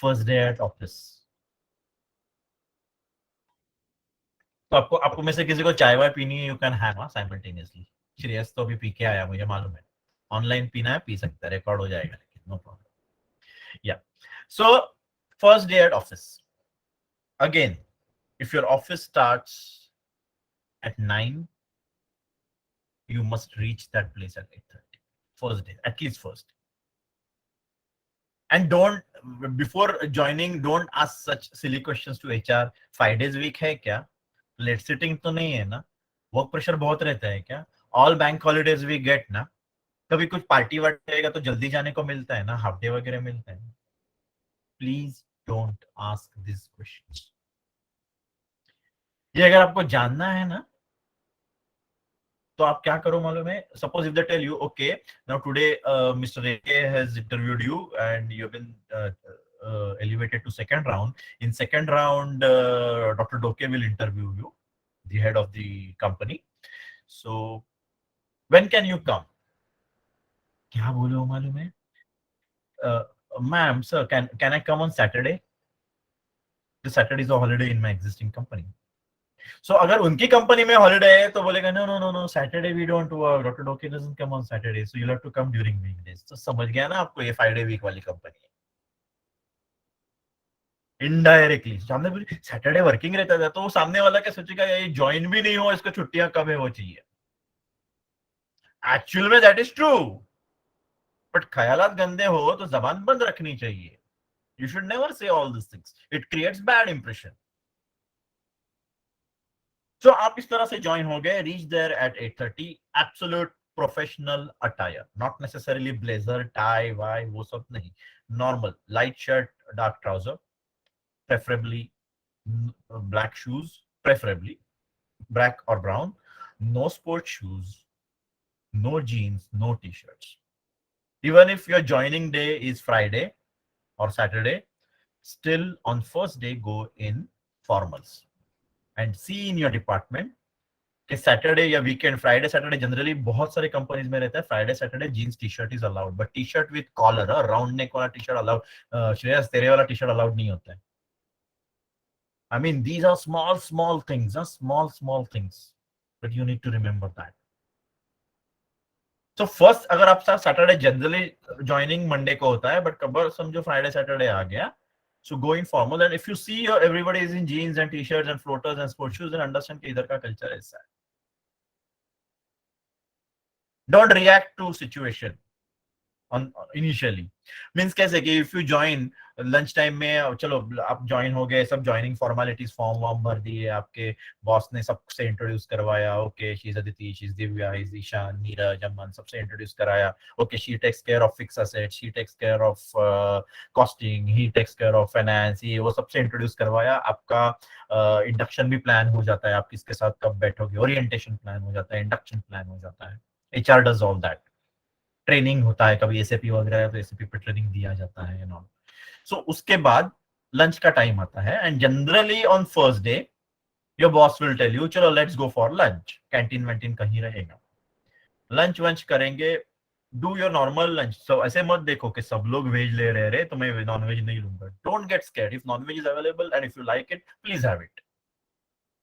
First day at office. तो आपको में से किसी को चाय वाय पीनी है, you can have simultaneously. Shreyas तो अभी पी के आया, मुझे मालूम है। ऑनलाइन पीना है पी सकता है, रिकॉर्ड हो जाएगा, लेकिन नो प्रॉब्लम। या so first day at office, again if your office starts at 9, you must reach that place at 8:30 first day, at least first. And don't, before joining, don't ask such silly questions to HR. 5 days week है क्या? Late sitting तो नहीं है ना? Work pressure बहुत रहता है क्या? All bank holidays we get ना? कभी कुछ पार्टी वार्टी रहेगा तो जल्दी जाने को मिलता है ना, हाफ डे वगैरह मिलता है। Please don't ask this questions. ये अगर आपको जानना है ना, तो आप क्या करो मालूम है? Suppose if they tell you, okay now today mister A has interviewed you and you have been elevated to second round. In second round, Dr. Doke will interview you, the head of the company. So when can you come? क्या बोलो मालूम है? Ma'am, sir, can I come on Saturday? The Saturday is a holiday in my existing company. So अगर उनकी company में holiday है तो बोलेगा no no no no, Saturday we don't work, doctor Doke doesn't come on Saturday, so you have to come during weekdays. तो समझ गया ना आपको, ये 5 डे वीक वाली कंपनी है। इनडायरेक्टली सामने बोली सैटरडे वर्किंग रहता था, तो वो सामने वाला क्या सोचेगा, ये ज्वाइन भी नहीं हो, इसको छुट्टियां कब है वो चाहिए। एक्चुअल में दैट इज ट्रू, बट ख्यालात गंदे हो तो जबान बंद रखनी चाहिए। You should never say all this things, it creates bad impression. So आप इस तरह से ज्वाइन हो गए, reach there at 8:30, absolute professional attire, not necessarily blazer tie वाई वो सब नहीं, normal light shirt, dark trouser, preferably black shoes, preferably black और brown, no sport shoes, no jeans, no T shirts. Even if your joining day is Friday or Saturday, still on first day go in formals and see in your department कि Saturday या weekend, Friday Saturday generally बहुत सारे companies में रहता है, Friday Saturday jeans T shirt is allowed, but T shirt with collar, round neck वाला T shirt allowed. Shreyas तेरे वाला टी शर्ट अलाउड नहीं होता है। I mean these are small small things, small small things, but you need to remember that. So first, अगर आप Saturday generally joining Monday को होता है, बट कबर समझो फ्राइडे सैटरडे आ गया, so go informal, and if you see everybody is in jeans and t-shirts and floaters and sports shoes, then understand कि इधर का culture ऐसा है। Don't react to situation on initially, means कैसे कि if you join lunch time में, चलो आप ज्वाइन हो गए, सब ज्वाइनिंग फॉर्मेलिटीज फॉर्म वॉर्म भर दिए, आपके बॉस ने सबसे इंट्रोड्यूस करवाया, okay she is Aditi, she is Divya, is Ishan, Neeraj, Aman, सबसे इंट्रोड्यूस कराया, okay she takes care of fix asset, she takes care of costing, he takes care of finance, ये वो सबसे इंट्रोड्यूस करवाया, आपका इंडक्शन भी प्लान हो जाता है, आप किसके साथ कब बैठोगे, ओरिएंटेशन प्लान हो जाता है, इंडक्शन प्लान हो जाता है, HR does all that, training होता है, कभी एसएपी वगैरह है तो एसएपी पे ट्रेनिंग दिया जाता है एंड ऑल। सो उसके बाद लंच का टाइम आता है, and generally on first day your boss will tell you चलो let's go for lunch, canteen वैंटीन कहीं रहेगा, लंच वंच करेंगे, do your normal lunch. So ऐसे मत देखो कि सब लोग वेज ले रहे तो मैं नॉन वेज नहीं लूंगा, don't get scared, if non veg is available and if you like it please have it.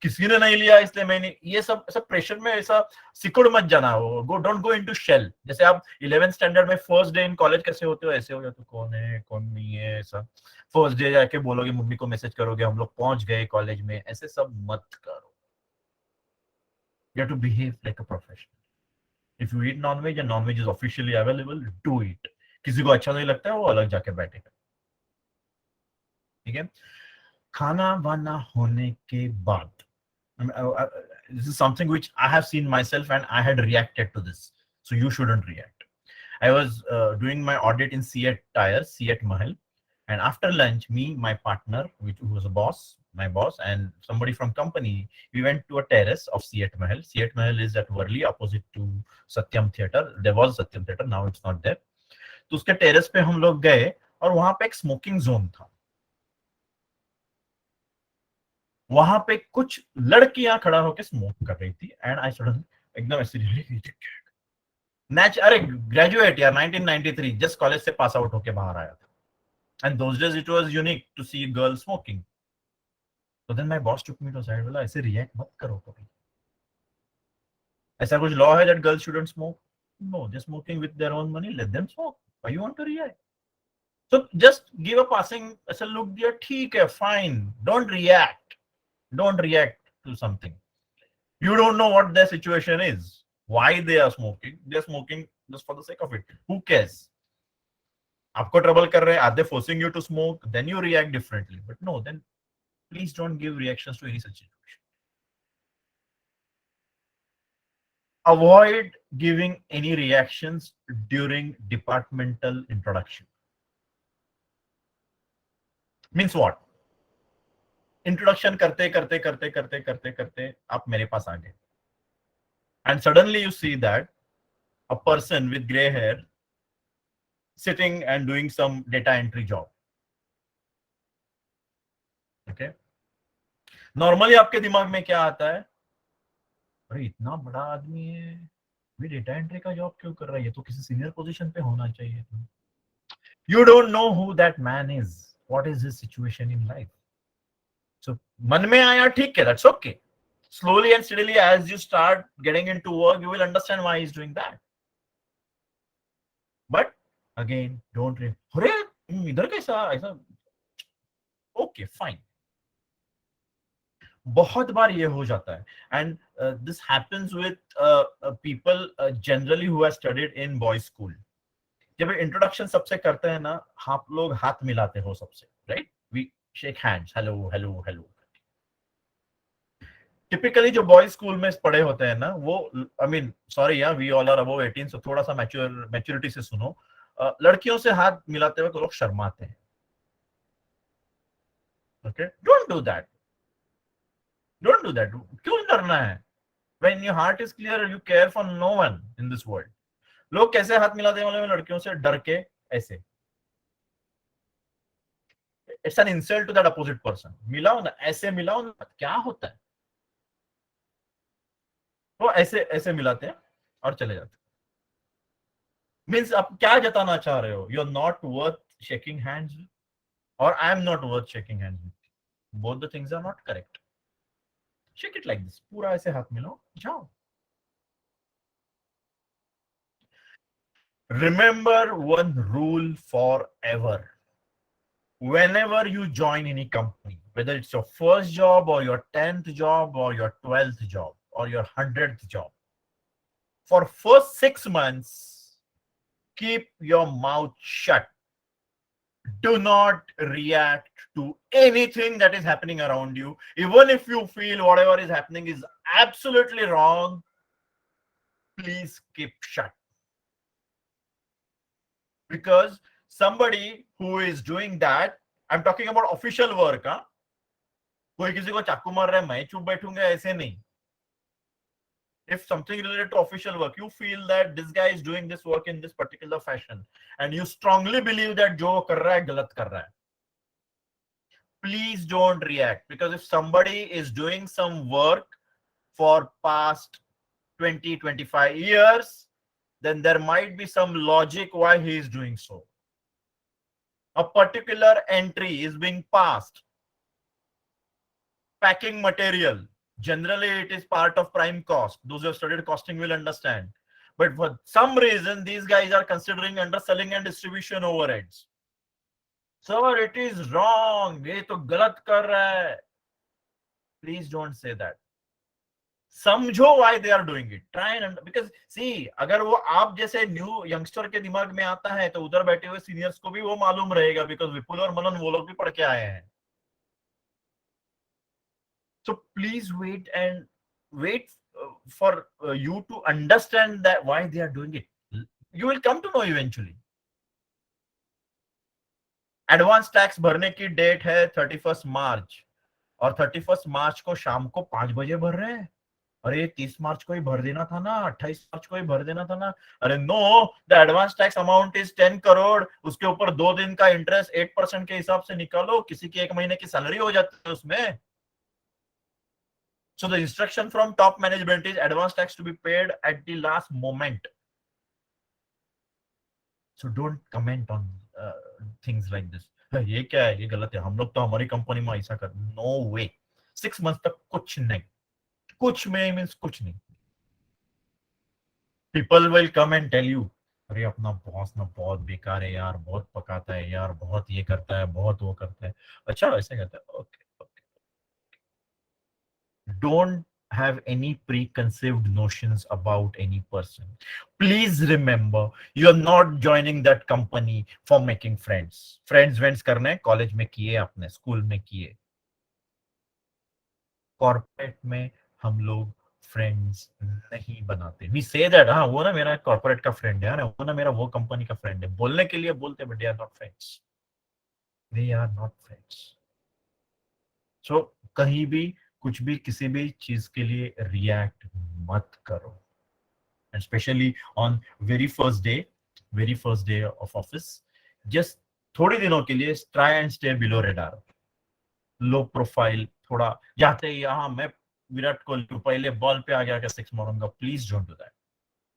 किसी ने नहीं लिया इसलिए मैंने, ये सब सब प्रेशर में ऐसा सिकुड़ मत जाना, go don't go into shell. जैसे आप 11th स्टैंडर्ड में फर्स्ट डे इन कॉलेज कैसे होते हो, ऐसे हो जाते, कौन है कौन नहीं है, ऐसा फर्स्ट डे जाके बोलोगे, मम्मी को मैसेज करोगे हम लोग पहुंच गए कॉलेज में, ऐसे सब मत करो। You have to behave like a professional. If you eat non veg and non veg is officially available, do it. किसी को अच्छा नहीं लगता है वो अलग जाके बैठेगा, ठीक है। खाना वाना होने के बाद, this is something which I have seen myself and I had reacted to this. So you shouldn't react. I was doing my audit in Seat Tires, Seat Mahal. And after lunch, me, my partner, who was a boss, my boss, and somebody from company, we went to a terrace of Seat Mahal. Seat Mahal is at Worli, opposite to Satyam Theatre. There was Satyam Theatre, now it's not there. तो उसके terrace पे हम लोग गए और वहां पे एक स्मोकिंग जोन था। वहां पे कुछ लड़कियां खड़ा होकर स्मोक कर रही थी, एंड आई सडन एकदम ऐसे अरे ग्रेजुएट यार, 1993 जस्ट कॉलेज से पास आउट होके बाहर आया था। And those days it was unique to see a girl smoking. So then my boss took me to side, बोला ऐसे react मत करो कभी. ऐसा कुछ law है that girls shouldn't smoke? No, they're smoking with their own money. Let them smoke. Why you want to react? So just give a passing ऐसा look दिया, ठीक है, fine. Don't react. Don't react to something. You don't know what their situation is. Why they are smoking? They're smoking just for the sake of it. Who cares? आपको trouble कर रहे हैं, are they forcing you to smoke? Then you react differently. But no, then please don't give reactions to any such situation. Avoid giving any reactions during departmental introduction. Means what? Introduction करते करते करते करते करते करते आप मेरे पास आ गए. And suddenly you see that a person with gray hair sitting and doing some data entry job. Okay? Normally आपके दिमाग में क्या आता है? अरे इतना बड़ा आदमी है, भी डेटा एंट्री का जॉब क्यों कर रहा है? ये तो किसी सीनियर पोजीशन पे होना चाहिए. You don't know who that man is. What is his situation in life? So मन में आया, ठीक है, that's okay. Slowly and steadily as you start getting into work, you will understand why he's doing that. But again, don't अरे इधर कैसा ऐसा. Okay, fine. बहुत बार ये हो जाता है. And this happens with people generally who have studied in boys school. जब इंट्रोडक्शन सबसे करते हैं ना, आप लोग हाथ मिलाते हो सबसे, right? We shake hands, hello hello hello. Typically जो बॉयज स्कूल में पढ़े होते हैं ना, वो आई मीन सॉरी यार, we all are above 18, so थोड़ा सा मैच्योरिटी से सुनो. लड़कियों से हाथ मिलाते हुए लोग शर्माते हैं. Okay, don't do that. Don't do that. क्यों डरना है? When your heart is clear, you care for no one in this world. लोग कैसे हाथ मिलाते हैं लड़कियों से? डर के ऐसे. It's an insult to that opposite person. मिलाओ ना, ऐसे मिलाओ ना. क्या होता है? वो ऐसे ऐसे मिलाते हैं और चले जाते हैं. मीन्स आप क्या जताना चाह रहे हो? You are not worth shaking hands और I am not worth shaking hands with. Both the things are not correct. Shake it like this. पूरा ऐसे हाथ मिलाओ, जाओ. Remember one rule forever. Whenever you join any company, whether it's your first job or your 10th job or your 12th job or your 100th job, for first 6 months, keep your mouth shut. Do not react to anything that is happening around you. Even if you feel whatever is happening is absolutely wrong, please keep shut. Because somebody who is doing that, I'm talking about official work, huh? कोई किसी को चाकू मार रहा है, मैं चुप बैठूंगा ऐसे नहीं. If something related to official work, you feel that this guy is doing this work in this particular fashion and you strongly believe that जो कर रहा है गलत कर रहा है, please don't react. Because if somebody is doing some work for past 20-25 years, then there might be some logic why he is doing so. A particular entry is being passed. Packing material, generally it is part of prime cost. Those who have studied costing will understand. But for some reason, these guys are considering underselling and distribution overheads. Sir, it is wrong. ये तो गलत कर रहा है. Please don't say that. समझो why they are doing it. Try and because see, अगर वो आप जैसे न्यू यंगस्टर के दिमाग में आता है तो उधर बैठे हुए सीनियर्स को भी वो मालूम रहेगा, because विपुल और मनन वो लोग भी पढ़ के आए हैं. So please wait for you to understand that why they are doing it. You will come to know eventually. Advance tax भरने की डेट है 31 मार्च और 31 मार्च को शाम को 5 बजे भर रहे हैं. अरे 30 मार्च को ही भर देना था ना, 28 मार्च को ही भर देना था ना. अरे no, the advance tax amount is 10 crore. उसके ऊपर 2 दिन का इंटरेस्ट 8% के हिसाब से निकालो. किसी की 1 महीने की सैलरी हो जाती है उसमें. So the instruction from top management is advance tax to be paid at the last moment. So don't comment on things like this. ये क्या है, ये गलत है, हम लोग तो हमारी कंपनी में ऐसा कर, नो वे। 6 मंथ तक कुछ नहीं, कुछ में मीन्स कुछ नहीं। People will come and tell you, अरे अपना बॉस ना बहुत बेकार है यार, बहुत पकाता है यार, बहुत ये करता है, बहुत वो करता है। अच्छा वैसे करता है, okay okay. Don't have any preconceived notions about any person. Please remember, you are not joining that company for making friends. Friends vends करने कॉलेज में किए, आपने स्कूल में किए, कॉर्पोरेट में हम लोग फ्रेंड्स नहीं बनाते। वी से दैट, हाँ वो ना मेरा कॉर्पोरेट का फ्रेंड है, वो ना मेरा वो कंपनी का फ्रेंड है, बोलने के लिए बोलते, but they are not friends, they are not friends. So कहीं भी कुछ भी किसी भी चीज के लिए रिएक्ट मत करो, and especially on very first day of office, just थोड़ी दिनों के लिए try and stay below radar, low profile थोड़ा। जाते ही हाँ मैं विराट कोहली हूँ, पहले बॉल पे आ गया क्या सिक्स मारूंगा, प्लीज डोंट डू दैट।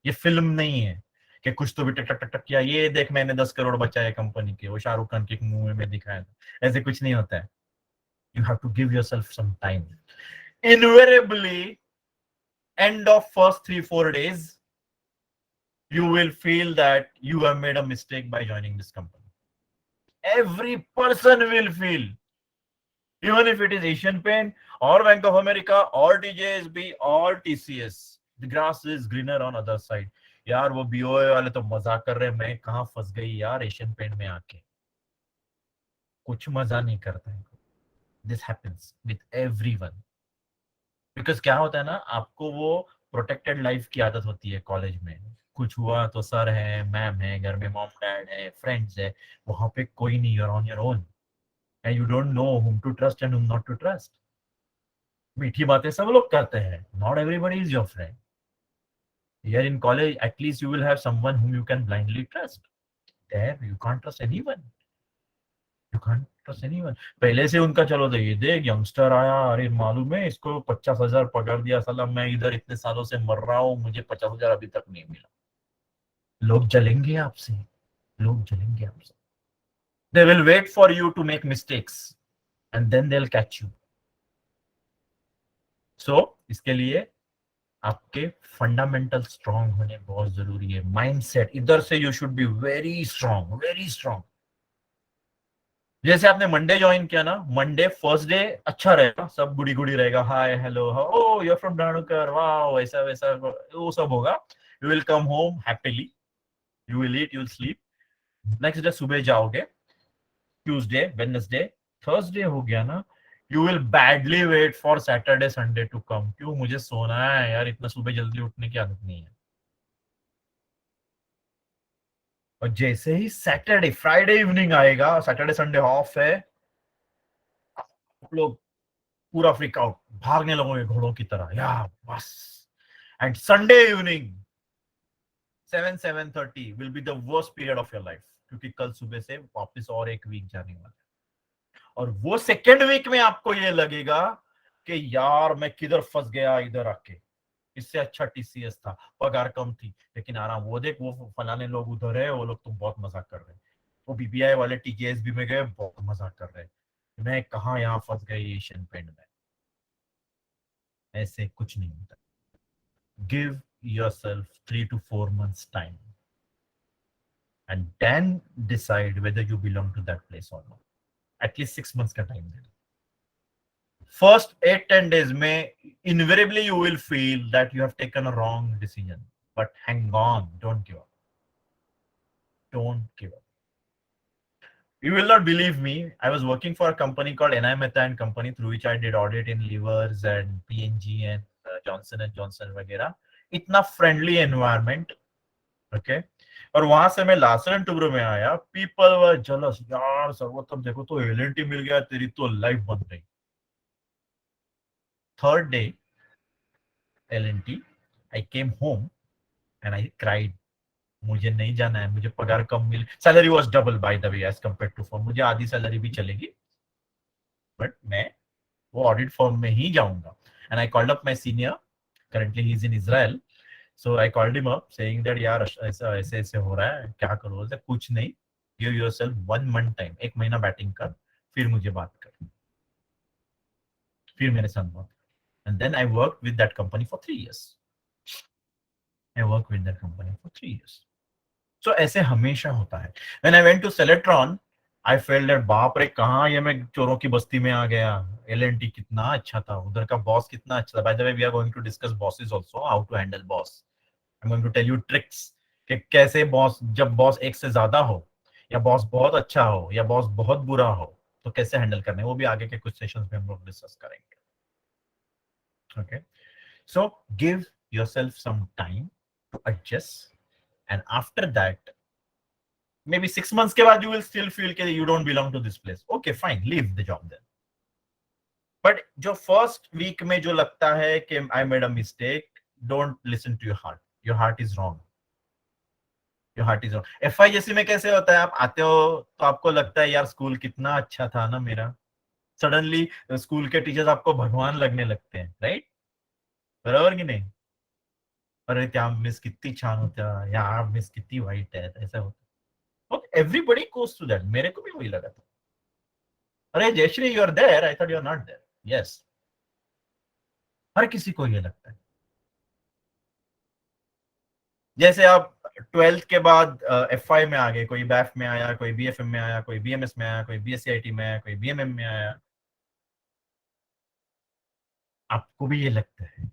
ये फिल्म नहीं है कि कुछ तो भी टक टक टक टक किया, ये देख मैंने 10 करोड़ बचाए कंपनी के, वो शाहरुख खान के मूवी में दिखाया था, ऐसे कुछ नहीं होता है। You have to give yourself some time. Invariably end of first 3-4 days you will feel that you have made a mistake by joining this company. Every person will feel, even if it is Asian Paint or Bank of America or DJSB or TCS, the grass is greener on other side. यार वो BOA वाले तो मजाक कर रहे हैं, मैं कहाँ फंस गई यार एशियन पेंट में आके, कुछ मजा नहीं करता है। This happens with everyone, because क्या होता है ना, आपको वो प्रोटेक्टेड लाइफ की आदत होती है कॉलेज में, कुछ हुआ तो सर है, मैम है, घर में मॉम डैड है, फ्रेंड्स है, वहां पे कोई नहीं, you're on your own and you don't know whom to trust and whom not to trust. मीठी बातें सब लोग करते हैं, not everybody is your friend. Here in college at least you will have someone whom you can blindly trust. There you can't trust anyone, you can't trust anyone। पहले से उनका चलो तो ये देख यंगस्टर आया, अरे मालूम है इसको 50,000 पकड़ दिया, साला मैं इधर इतने सालों से मर रहा हूँ, मुझे 50,000 अभी तक नहीं मिला। लोग जलेंगे आपसे, लोग जलेंगे आपसे। They will wait for you to make mistakes and then they'll catch you. So इसके लिए आपके फंडामेंटल स्ट्रांग होने बहुत जरूरी है। माइंडसेट इधर से you should be very strong, very strong. जैसे आपने मंडे ज्वाइन किया ना, मंडे फर्स्ट डे अच्छा रहेगा, सब गुड़ी गुड़ी रहेगा, hi hello oh you are from Danukar, वाह वैसा वैसा वो सब होगा। You will come home happily, you will eat, you will sleep. Next day सुबह जाओगे, ट्यूसडे वेडनेसडे थर्सडे हो गया ना, you will badly wait for Saturday Sunday to come. क्यों, मुझे सोना है यार, इतना सुबह जल्दी उठने की आदत नहीं है। और जैसे ही सैटरडे फ्राइडे इवनिंग आएगा, सैटरडे संडे ऑफ है, आप लोग पूरा फ्रीक आउट, भागने लगोगे घोड़ों की तरह, या बस। And Sunday evening 7-7:30 will be the worst period of your life, क्योंकि कल सुबह से वापस और एक वीक जाने वाला है। और वो सेकेंड वीक में आपको ये लगेगा कि यार मैं किधर फंस गया इधर आके, इससे अच्छा टीसीएस था, पगार कम थी लेकिन आराम, वो देख वो फलाने लोग उधर है, वो लोग तो बहुत मजाक कर रहे हैं, वो बीबीआई वाले टीकेएसबी में गए बहुत मजाक कर रहे हैं, मैं कहा यहाँ फंस गई एशियन पेंट में। ऐसे कुछ नहीं होता। Give yourself 3 to 4 months time and then decide whether you belong to that place or not. At least 6 months का time देना। First 8-10 days में invariably you will feel that you have taken a wrong decision, but hang on, don't give up, don't give up. You will not believe me, I was working for a company called NI Mehta and Company, through which I did audit in livers and P&G and Johnson and Johnson वगैरह। इतना friendly environment, okay okay? और वहां से मैं Larsen Toubro में आया, people were jealous, यार सर्वोत्तम देखो तो एलएनटी मिल गया, तेरी तो लाइफ बन गई। Third day LNT, I came home and I cried, मुझे नहीं जाना है, मुझे पगार कम मिल, salary was double by the way as compare to form, मुझे आधी सैलरी भी चलेगी बट मैं वो ऑडिट फॉर्म में ही जाऊंगा। And I called up my senior, currently he is in Israel, so I called him up saying that यार ऐसा ऐसे ऐसे हो रहा है, क्या करो, कुछ नहीं, गिव योरसेल्फ 1 मंथ टाइम, 1 महीना बैटिंग कर, फिर मुझे बात कर, फिर मेरे साथ बात। And then I work with that company for 3 years. I work with that company for 3 years. So ऐसे हमेशा होता है. When I went to Celetron, I felt that बाप रे कहाँ ये मैं चोरों की बस्ती में आ गया. L&T कितना अच्छा था, उधर का बॉस कितना अच्छा था. By the way, we are going to discuss bosses also, how to handle boss. I'm going to tell you tricks कि कैसे बॉस, जब बॉस एक से ज्यादा हो, या बॉस बहुत अच्छा हो, या बॉस बहुत बुरा हो, तो कैसे हैंडल करना है, वो भी आगे के कुछ सेशंस में हम लोग डिस्कस करेंगे. Okay, so give yourself some time to adjust, and after that maybe 6 months के बाद you will still feel कि you don't belong to this place. Okay, fine, leave the job then. But जो first week में जो लगता है कि I made a mistake, don't listen to your heart. Your heart is wrong. Your heart is wrong. FIJC में कैसे होता है, आप आते हो तो आपको लगता है यार स्कूल कितना अच्छा था ना मेरा. सडनली स्कूल के टीचर्स आपको भगवान लगने लगते हैं, राइट? बराबर की नाही? अरे त्या मिस किती छान होत्या, या मिस किती वाईट आहेत, ऐसा होता. Okay, everybody goes through that. मेरे को भी वही लगा था. अरे Jayshree, you are there, I thought you are not there. Yes, हर किसी को ये लगता है. जैसे आप 12th के बाद FI में आ गए, कोई बैफ में आया, कोई BFM में आया, कोई BMS में आया, कोई BSc IT में आया, कोई BMM में आया, आपको भी ये लगता है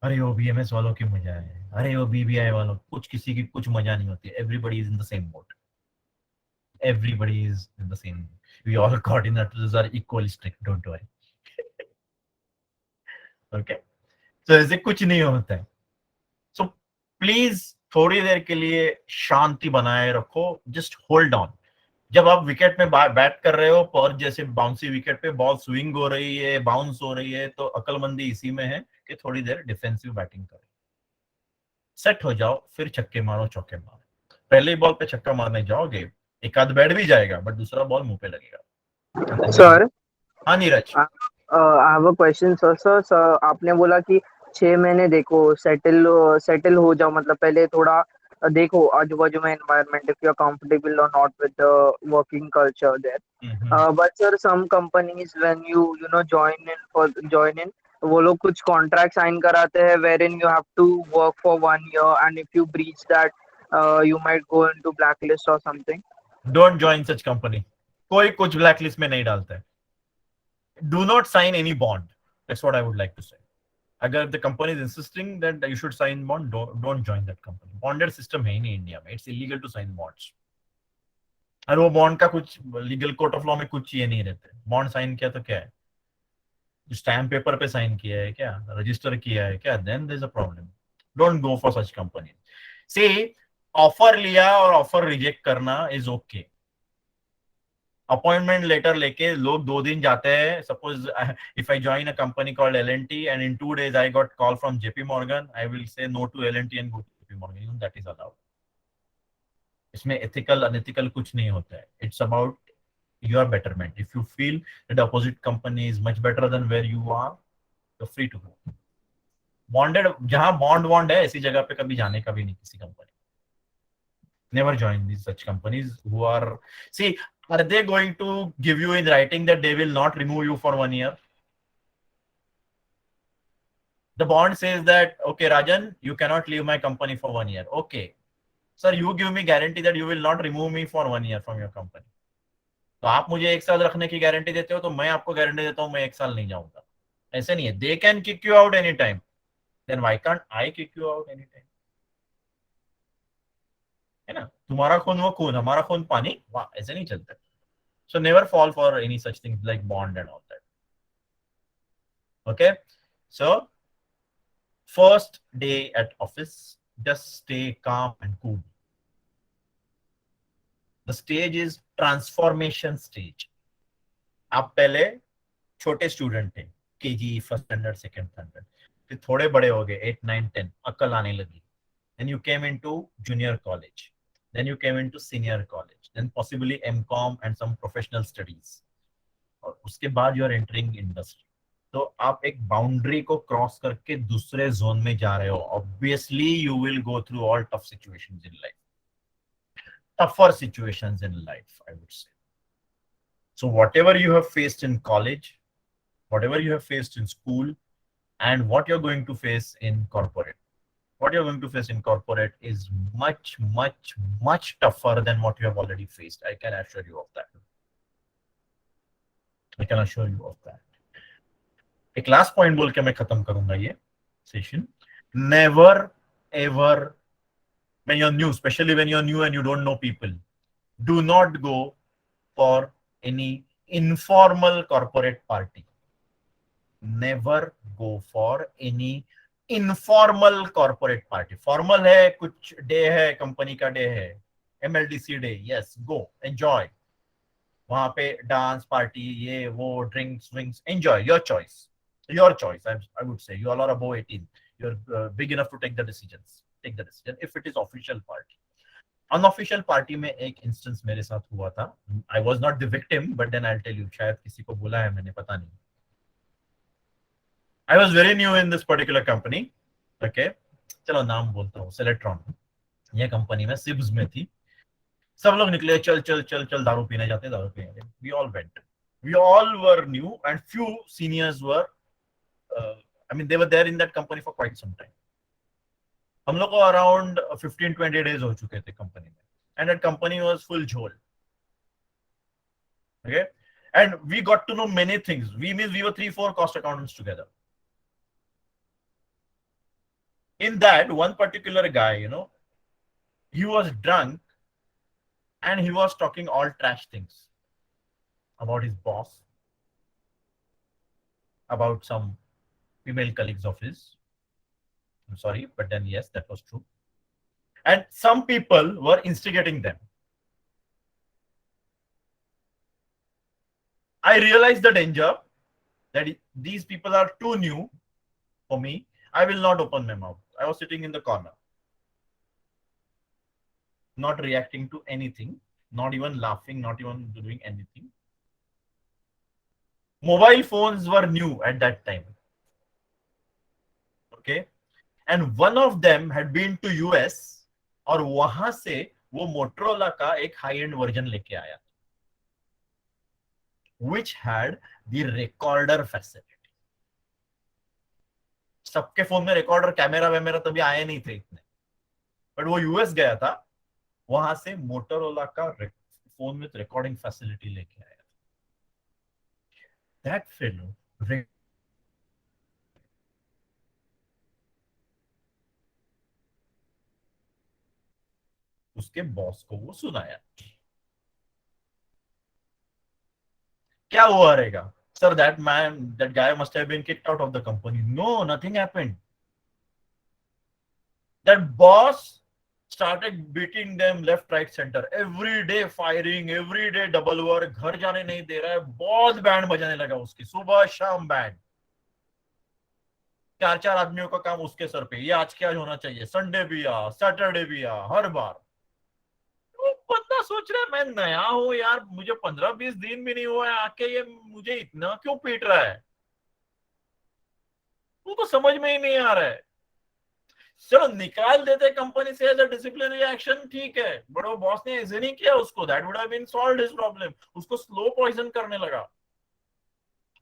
अरे वो BMS वालों की मजा है, अरे वो BBI वालों, कुछ किसी की कुछ मजा नहीं होती. Everybody is in the same boat. Everybody is in the same. We all coordinators are equally strict, don't worry. Okay, so ऐसे कुछ नहीं होता है. So please थोड़ी देर के लिए शांति बनाए रखो. Just hold on. जब आप विकेट में बैट कर रहे हो, पर जैसे बाउंसी विकेट पे बॉल स्विंग हो रही है, बाउंस हो रही है, तो अकलमंदी इसी में है कि थोड़ी देर डिफेंसिव बैटिंग करो, सेट हो जाओ, फिर छक्के मारो, चौके मारो. पहले बॉल पे छक्का मारने जाओगे, एक आध बैट भी जाएगा, बट दूसरा बॉल मुंह पे लगेगा. सर, हाँ Neeraj. I have a question sir. Sir, आपने बोला कि 6 महीने देखो, सेटल हो जाओ, मतलब पहले थोड़ा देखो आजू बाजू में environment, if you are comfortable और not with the working culture there. But sir, some companies when you know join in, वो लोग कुछ कॉन्ट्रैक्ट साइन कराते हैं where in you have to work for 1 year, and if you breach that you might go into black list और something. Don't join such company. कोई कुछ black list में नहीं डालता है. Do not sign any bond. That's what I would like to say. अगर the company is insisting that you should sign bond, don't join that company. Bonded system है ही नहीं इंडिया में. It's illegal to sign bonds. और वो bond का कुछ legal court of law में कुछ ये नहीं रहते. बॉन्ड साइन किया तो क्या है, स्टैम्प पेपर पे साइन किया है क्या, रजिस्टर किया है क्या, then there is a problem. Don't go for such company. See, offer लिया और ऑफर रिजेक्ट करना इज ओके. अपॉइंटमेंट लेटर लेके लोग 2 दिन जाते हैं. Suppose if I join a company called L&T and in 2 days I got call from JP Morgan, I will say no to L&T and go to JP Morgan. Even that is allowed. इसमें ethical unethical कुछ नहीं होता है. It's about your betterment. If you feel that the opposite company is much better than where you are, you free to go. Bonded, जहां bond है ऐसी जगह पे कभी जाने का भी नहीं किसी company. Never join these such companies who are, see, are they going to give you in writing that they will not remove you for 1 year? The bond says that, okay, Rajan, you cannot leave my company for 1 year. Okay, sir, you give me guarantee that you will not remove me for 1 year from your company. तो आप मुझे 1 साल रखने की guarantee देते हो, तो मैं आपको गारंटी देता हूं मैं 1 साल नहीं जाऊंगा. ऐसे नहीं है. They can kick you out any time, then why can't I kick you out any time? है ना, तुम्हारा खून वो खून, हमारा खून पानी, वाह, ऐसे नहीं चलता. So never fall for any such things like bond and all that. Okay, so first day at office, just stay calm and cool. The stage is transformation stage. आप पहले छोटे स्टूडेंट थे, KG, first standard, second standard, फिर थोड़े बड़े हो गए, 8 9 10, अकल आने लगी. Then you came into junior college, then you came into senior college, then possibly MCom and some professional studies, और उसके बाद यू आर एंटरिंग इंडस्ट्री. तो आप एक बाउंड्री को क्रॉस करके दूसरे जोन में जा रहे हो. Obviously you will go through all tough situations in life. tougher situations in life, I would say. So whatever you have faced in college, whatever you have faced in school, and what you're going to face in corporate, what you're going to face in corporate is much, much, much tougher than what you have already faced. I can assure you of that. I can assure you of that. एक last point बोल के मैं खत्म करूंगा ये session. Never ever, when you're new, especially when you're new and you don't know people, do not go for any informal corporate party. Never go for any informal corporate party. Formal है, कुछ day है, company का day है, MLDC day, yes, गो enjoy. वहां पे dance party, ये वो, drinks winks, enjoy. Your choice, your choice. I would say you all are above 18. You're big enough to take the decisions. Take the decision if it is official party. Unofficial party में एक instance मेरे साथ हुआ था. I was not the victim, but then I tell you. शायद किसी को बोला है मैंने, पता नहीं. I was very new in this particular company. Okay, चलो नाम बोलता हूँ, सेलेक्ट्रॉन. ये कंपनी में सिब्स में थी. सब लोग निकले, चल चल चल चल दारू पीने जाते, दारू पीने. We all went. We all were new and few seniors were, I mean, they were there in that company for quite some time. हम लोग को around 15-20 days हो चुके थे कंपनी में, and that company was full झोल. Okay, and we got to know many things. We were 3-4 cost accountants together. In that one particular guy, he was drunk and he was talking all trash things about his boss, about some female colleagues of his. I'm sorry, but then yes, that was true. And some people were instigating them. I realized the danger that these people are too new for me. I will not open my mouth. I was sitting in the corner, not reacting to anything, not even laughing, not even doing anything. Mobile phones were new at that time. Okay, and one of them had been to US, और वहां से वो Motorola का एक high and version लेके आया, which had the recorder facility. सबके phone में रिकॉर्डर, कैमरा वैमेरा तभी आए नहीं थे इतने, बट वो यूएस गया था, वहां से मोटरोला का फोन विथ रिकॉर्डिंग फैसिलिटी लेके आया. दैट फेलो उसके बॉस को वो सुनाया. क्या हुआ रहेगा? Sir, that guy must have been kicked out of the company. No, nothing happened. That boss started beating them left, right, center. Every day firing, every day double work. घर जाने नहीं दे रहा है. बहुत बैंड बजाने लगा उसकी, सुबह शाम बैंड. 4-4 आदमियों का काम उसके सर पे. ये आज क्या होना चाहिए, संडे भी आ, सैटरडे भी आ, हर बार. बंदा सोच रहा है मैं नया हूं यार, मुझे 15-20 दिन भी नहीं हुआ है आके, ये मुझे इतना क्यों पीट रहा है? वो तो समझ में ही नहीं आ रहा है. चलो निकाल देते कंपनी से एज अ डिसिप्लिनरी एक्शन, ठीक है, बट वो बॉस ने ऐसे नहीं किया उसको. That would have been solved his problem. उसको स्लो पॉइजन करने लगा.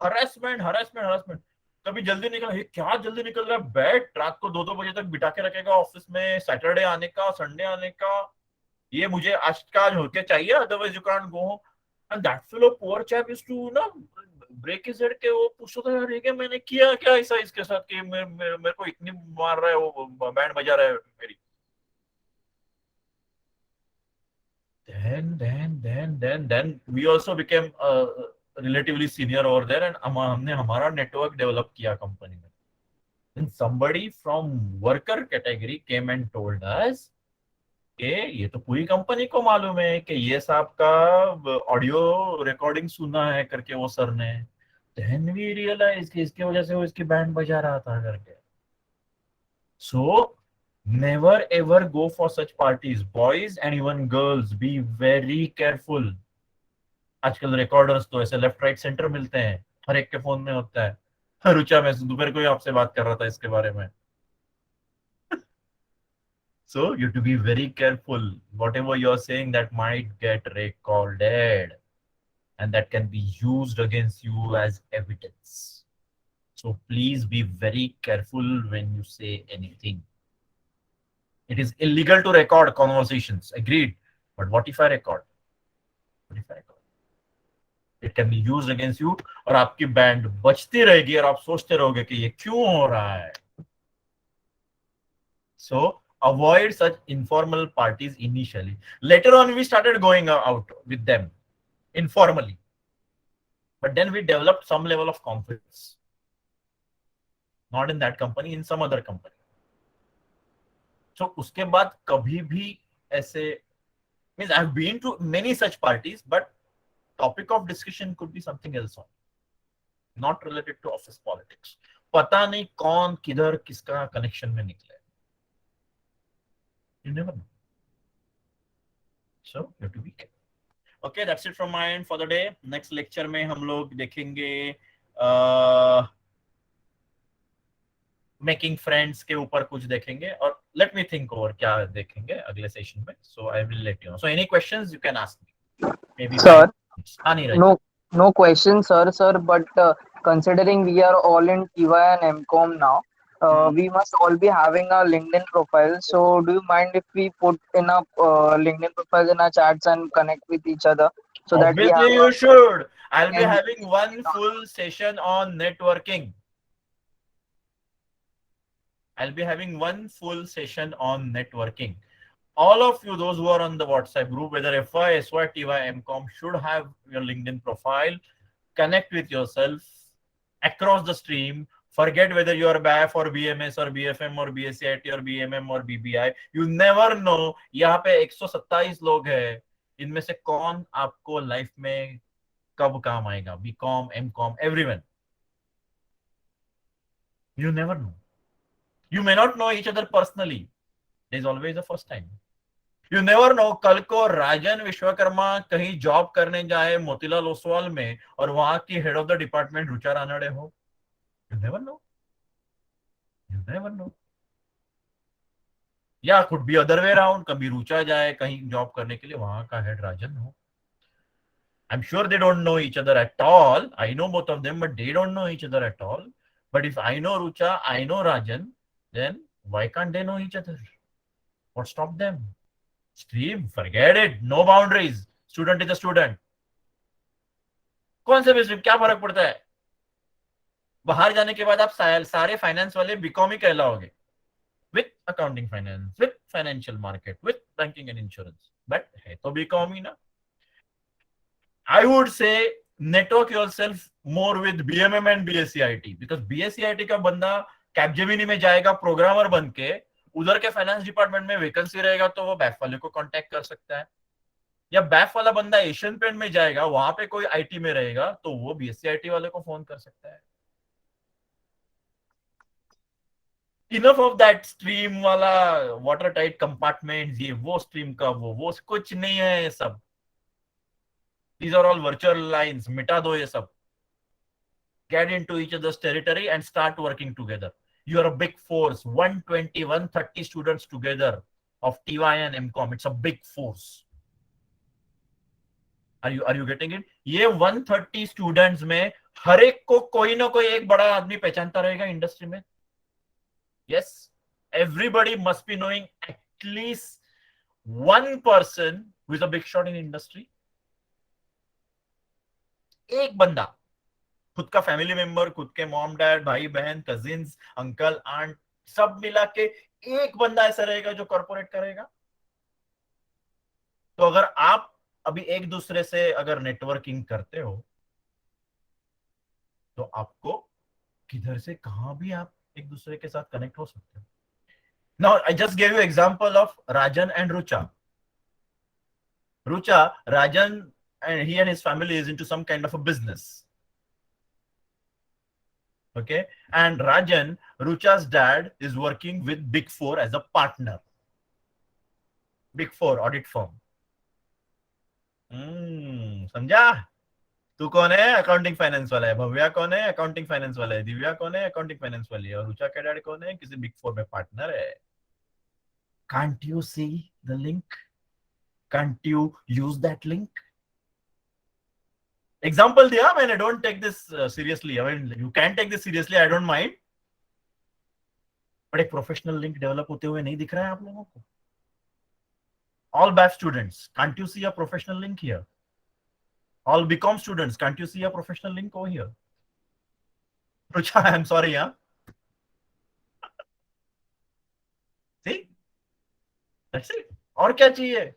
Harassment harassment harassment. कभी जल्दी निकल, ये क्या जल्दी निकल रहा है, बैठ रात को 2-2 बजे तक बिठा के रखेगा ऑफिस में, सैटरडे आने का, संडे आने का, ये मुझे आज का होके चाहिए, otherwise you can't go home. And that fellow poor chap used to break his head के वो पूछता था, यार ये मैंने किया क्या ऐसा इसके साथ कि मेरे को इतनी मार रहा है, वो बैंड बजा रहा है मेरी. Then we also became relatively senior over there, and हमने हमारा नेटवर्क डेवलप किया कंपनी में. Then somebody from worker category came and told us ये तो पूरी कंपनी को मालूम है कि ये साहब का ऑडियो रिकॉर्डिंग सुना है करके वो सर ने. Then we realized कि इसकी वजह से वो इसकी बैंड बजा रहा था करके. So never ever go for such parties, boys and even girls. Be very careful. आजकल रिकॉर्डर्स तो ऐसे लेफ्ट राइट सेंटर मिलते हैं, हर एक के फोन में होता है. रुचा, मैं दोपहर को ही आपसे बात कर रहा था इसके बारे में. So you have to be very careful. Whatever you're saying, that might get recorded, and that can be used against you as evidence. So please be very careful when you say anything. It is illegal to record conversations, agreed. But what if I record? What if I record? It can be used against you, और आपकी band बजती रहेगी और आप सोचते रहोगे कि ये क्यों हो रहा है. So avoid such informal parties initially. Later on, we started going out with them informally, but then we developed some level of confidence. Not in that company, in some other company. So उसके बाद कभी भी ऐसे, means I've been to many such parties, but topic of discussion could be something else on, not related to office politics. पता नहीं कौन किधर किसका कनेक्शन में निकले. You never know. So you have to be careful. Okay, that's it from my end for the day. Next lecture में हम लोग देखेंगे मेकिंग फ्रेंड्स के ऊपर कुछ देखेंगे, और लेट मी थिंक ओवर क्या देखेंगे अगले सेशन में. So I will let you know. So any questions you can ask me. Maybe Sir, Neeraj. no question, sir. But considering we are all in TY and MCOM now, we must all be having a LinkedIn profile. So, do you mind if we put in a LinkedIn profile in our chats and connect with each other so that we Obviously have you should. I'll be and having one full session on networking. I'll be having one full session on networking. All of you, those who are on the WhatsApp group, whether FY, SY, TY, MCOM, should have your LinkedIn profile. Connect with yourself across the stream. Forget whether you are BAF or BMS or BFM or BSCIT or BMM or BBI. You never know. यहाँ पे 127 लोग हैं. इनमें से कौन आपको life में कब काम आएगा? BCom, MCom, everyone. You never know. You may not know each other personally. There is always a first time. You never know, कल को राजन विश्वकर्मा कहीं जॉब करने जाए मोतीलाल ओसवाल में और वहां की head of the department Rucha Ranade हो. You never know. You never know. या could be other way around. कभी रुचा जाए कहीं जॉब करने के लिए, वहां का हेड राजन हो. I'm sure they don't know each other at all. I know both of them, but they don't know each other at all. But if I know Rucha, I know Rajan, then why can't they know each other? What stopped them? Stream, forget it. No boundaries. Student is a student. कौन से भी stream, क्या फर्क पड़ता है? बाहर जाने के बाद आप सारे फाइनेंस वाले बीकॉम ही कहलाओगे. With accounting finance, with financial market, with banking and insurance. But है तो बीकॉम ही ना. I would say network yourself more with BMM and BSCIT, because BSCIT का बंदा कैपजेमिनी में जाएगा प्रोग्रामर बन के, उधर के फाइनेंस डिपार्टमेंट में वैकेंसी रहेगा तो वो बैफ वाले को कांटेक्ट कर सकता है. या बैफ वाला बंदा एशियन पेंट में जाएगा, वहां पे कोई आईटी में रहेगा तो वो BSCIT वाले को फोन कर सकता है. इनफ ऑफ दैट स्ट्रीम वाला वाटर टाइट कंपार्टमेंट, ये वो स्ट्रीम का वो कुछ नहीं है ये सब. These are all virtual lines. मिटा दो ये सब. Get into each other's territory and start working together. You are a big force. 120, 130 students together of TY and MCOM. It's a big force. Are you getting it? ये 130 students में हर एक को कोई ना कोई एक बड़ा आदमी पहचानता रहेगा इंडस्ट्री में. Yes, everybody must be knowing at least one person who is a big shot in industry. एक बंदा, खुद का फैमिली मेंबर, खुद के मॉम डैड, भाई बहन, कजिन्स, अंकल, आंट, सब मिला के एक बंदा ऐसा रहेगा जो कॉर्पोरेट करेगा. तो अगर आप अभी एक दूसरे से अगर नेटवर्किंग करते हो तो आपको किधर से कहां भी आप एक दूसरे के साथ कनेक्ट हो सकते हो. Now I just gave you example of Rajan and Rucha. Rajan and he and his family is into some kind of a business. Okay, and Rajan, Rucha's dad, is working with Big Four as a partner. Big Four audit firm. समझा? तू कौन है? Accounting finance वाला है. भव्या कौन है? Accounting finance वाला है. दिव्या कौन है? अकाउंटिंग फाइनेंस वाली है. और रुचा का डैड कौन है? किसी बिग फोर में पार्टनर है. Can't you see the link? Can't you use that link? Example दिया मैंने, don't take this seriously. I mean, you can take this seriously, I don't mind. But एक प्रोफेशनल लिंक डेवलप होते हुए नहीं दिख रहा है आप लोगों को? All BAF students, can't you see a professional link here? All BCom students, can't you see a professional link over here? Rucha, I'm sorry, yeah. See? That's it. और क्या चाहिए?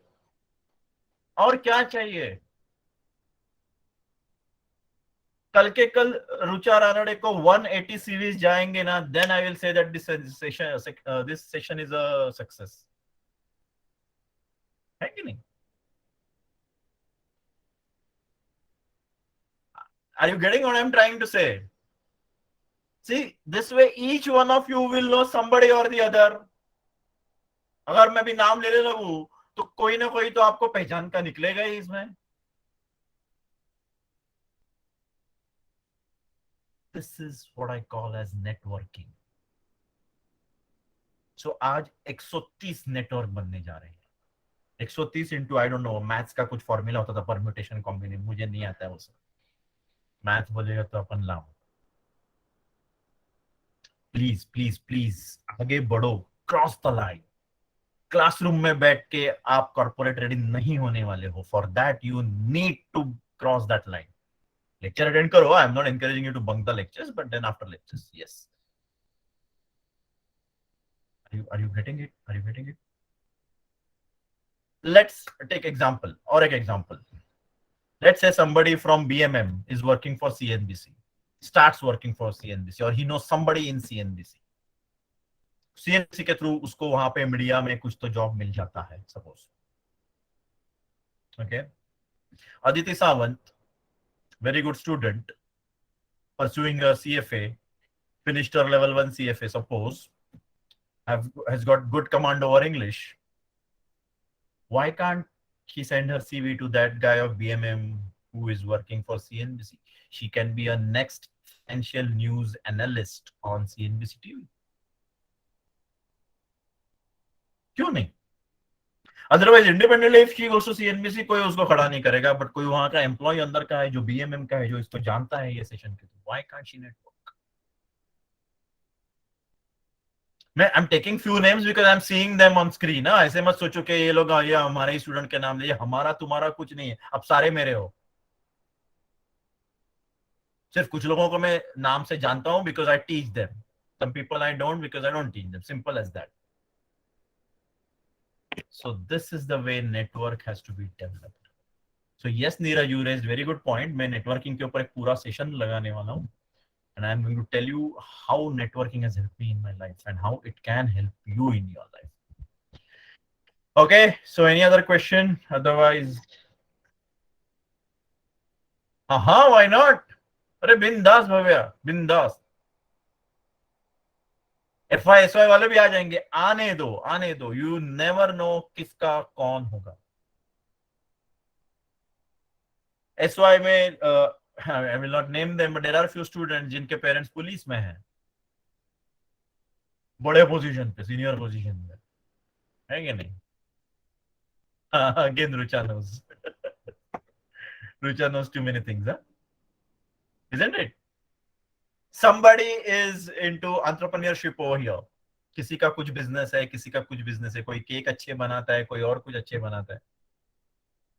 और क्या चाहिए? कल के कल रुचा रानडे को 180 सीरीज जाएंगे ना, then I will say that this session is a success, है कि नहीं? Are you getting what I'm trying to say? See, this way each one of you will know somebody or the other. अगर मैं भी नाम लेने लगूं तो कोई ना कोई तो आपको पहचान का निकलेगा ही इसमें. This is what I call as networking. So आज 130 नेटवर्क बनने जा रहे हैं. 130 into I don't know, maths का कुछ फॉर्मूला होता था, परम्यूटेशन कॉम्बिनेशन, मुझे नहीं आता है वो सब. मैथ बोलेगा तो अपन लाओ. प्लीज प्लीज प्लीज आगे बढ़ो, क्रॉस द लाइन. क्लासरूम में बैठ के आप कॉर्पोरेट रेडी नहीं होने वाले हो. For that you need to cross that line. Lecture attend करो. I am not encouraging you to bunk the lectures, but then after lectures, yes. Are you getting it? Are you getting it? Let's take example, or an example. Let's say somebody from BMM is working for CNBC, starts working for CNBC, or he knows somebody in CNBC. CNBC के through उसको वहां पे media में कुछ तो job मिल जाता है, suppose. Okay. Aditi Sawant, very good student, pursuing a CFA, finished her level 1 CFA, suppose, has got good command over English. Why can't she send her CV to that guy of BMM who is working for CNBC? She can be a next financial news analyst on CNBC TV. क्यों नहीं? Otherwise independently if she goes to CNBC, कोई उसको खड़ा नहीं करेगा, but कोई वहां का एम्प्लॉय अंदर का है जो BMM का है, जो इसको जानता है ये सेशन के. Why can't she network? मैं I am taking few names because I am seeing them on screen. ना ऐसे मत सोचो कि ये लोग ये हमारे ही स्टूडेंट के नाम लिए. हमारा तुम्हारा कुछ नहीं है, अब सारे मेरे हो. सिर्फ कुछ लोगों को मैं नाम से जानता हूं because I teach them. Some people I don't because I don't teach them. Simple as that. So this is the way network has to be developed. So yes, Neeraj, you raised very good point. मैं networking के ऊपर एक पूरा session लगाने वाला हूँ, and I am going to tell you how networking has helped me in my life and how it can help you in your life. Okay, so any other question? Otherwise, why not? अरे बिंदास भव्या, बिंदास. FY वाले भी आ जाएंगे. आने दो, आने दो. यू नेवर नो किसका कौन होगा. SY में I will not name them, but there are few students जिनके पेरेंट्स पुलिस में हैं, बड़े पोजीशन पे, सीनियर पोजीशन में, है कि नहीं? Again, Rucha knows. Rucha knows too many things, huh? Isn't it? Somebody is into entrepreneurship over here. किसी का कुछ बिजनेस है, किसी का कुछ बिजनेस है. कोई केक अच्छे बनाता है, कोई और कुछ अच्छे बनाता है.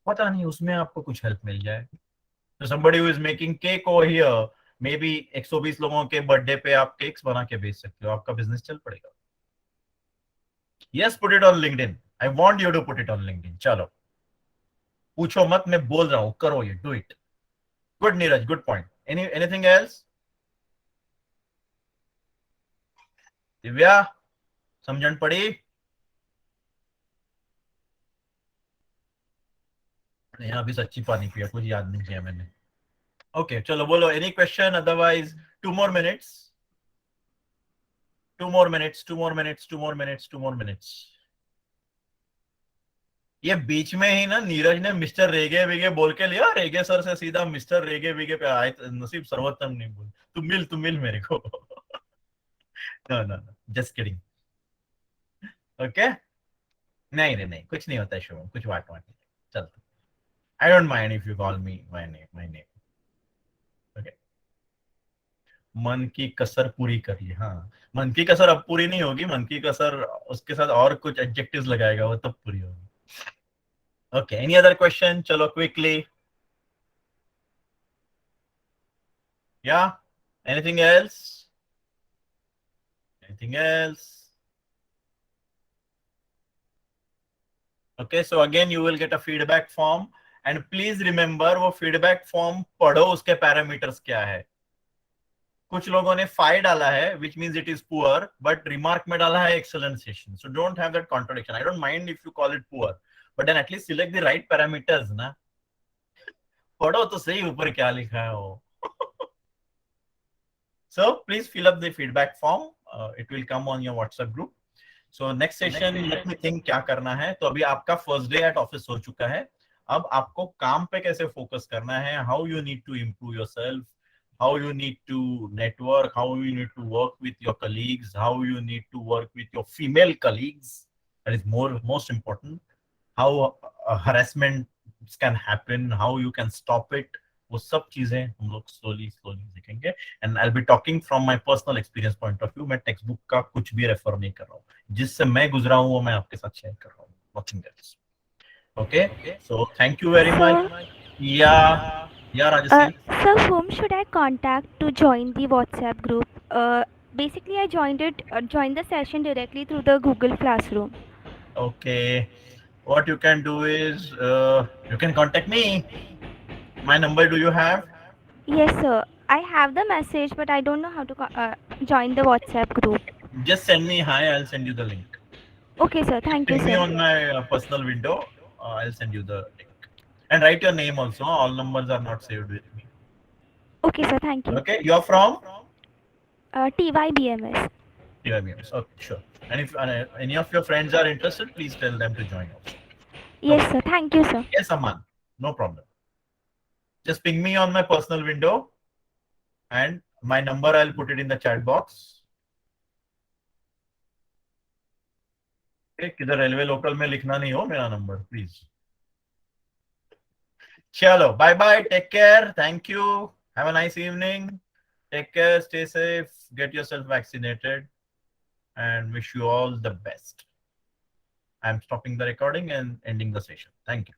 पता नहीं, उसमें आपको कुछ हेल्प मिल जाए. So somebody who is making cake over here, maybe 120 लोगों के बर्थडे पे आप केक्स बना के बेच सकते हो. आपका बिजनेस चल पड़ेगा. Yes, put it on LinkedIn. I want you to put it on LinkedIn. चलो, पूछो मत, मैं बोल रहा हूँ, करो ये, do it. Good, Neeraj, good point. Anything else? Divya, समझन पड़ी? यहाँ भी सच्ची पानी पिया, कुछ याद नहीं किया मैंने. ओके, चलो बोलो. Any question? Otherwise 2 more minutes. 2 more minutes, 2 more minutes, 2 more minutes, 2 more minutes. ये बीच में ही ना नीरज ने मिस्टर रेगे वेगे बोल के लिया. रेगे सर से सीधा मिस्टर रेगे वेगे पे आए. नसीब सर्वोत्तम नहीं बोल. तू मिल मेरे को. No, just kidding. ओके, नहीं नहीं नहीं, कुछ नहीं होता है शुभम, कुछ बात नहीं चलता। I don't mind if you call me my name. Okay, मन की कसर पूरी करिए। हाँ, मन की कसर अब पूरी नहीं होगी, मन की कसर उसके साथ और कुछ एडजेक्टिव्स लगाएगा वो तब पूरी होगी। Okay, any other question? चलो क्विकली, या anything else? Anything else? Okay, so again you will get a feedback form and please remember वो feedback form पढ़ो, उसके parameters क्या है। कुछ लोगों ने 5 डाला है which means it is poor, but remark में डाला है excellent session, so don't have that contradiction. I don't mind if you call it poor, but then at least select the right parameters ना। पढ़ो तो सही ऊपर क्या लिखा है वो। So please fill up the feedback form, it will come on your WhatsApp group. So next session let me think क्या करना है। तो अभी आपका फर्स्ट डे एट ऑफिस हो चुका है, अब आपको काम पे कैसे फोकस करना है, how you need to improve yourself, how you need to network, how you need to work with your colleagues, how you need to work with your female colleagues, that is most important, how harassment can happen, how you can stop it, वो सब चीजें हम लोग slowly slowly सीखेंगे। And I will be talking from my personal experience point of view, मैं text book का कुछ भी रेफर नहीं कर रहा हूँ, जिससे मैं गुजरा हूँ वो मैं आपके साथ शेयर कर रहा हूँ, nothing else. Okay, so thank you very much. So, या Rajshree, so whom should I contact to join the WhatsApp group? Basically, I joined the session directly through the Google Classroom. Okay, what you can do is you can contact me. My number do you have? Yes, sir. I have the message, but I don't know how to join the WhatsApp group. Just send me hi, I'll send you the link. Okay, sir. Thank you, Ping me sir. on my personal window, I'll send you the link. And write your name also, all numbers are not saved with me. Okay, sir. Thank you. Okay, you're from? TYBMS. TYBMS. Okay, sure. And if any of your friends are interested, please tell them to join also. Yes, sir. Thank you, sir. Yes, Aman. No problem. Just ping me on my personal window and my number I'll put it in the chat box. Okay, किधर railway local में लिखना नहीं हो मेरा number please. चलो, bye bye, take care, thank you, have a nice evening, take care, stay safe, get yourself vaccinated and wish you all the best. I'm stopping the recording and ending the session. Thank you.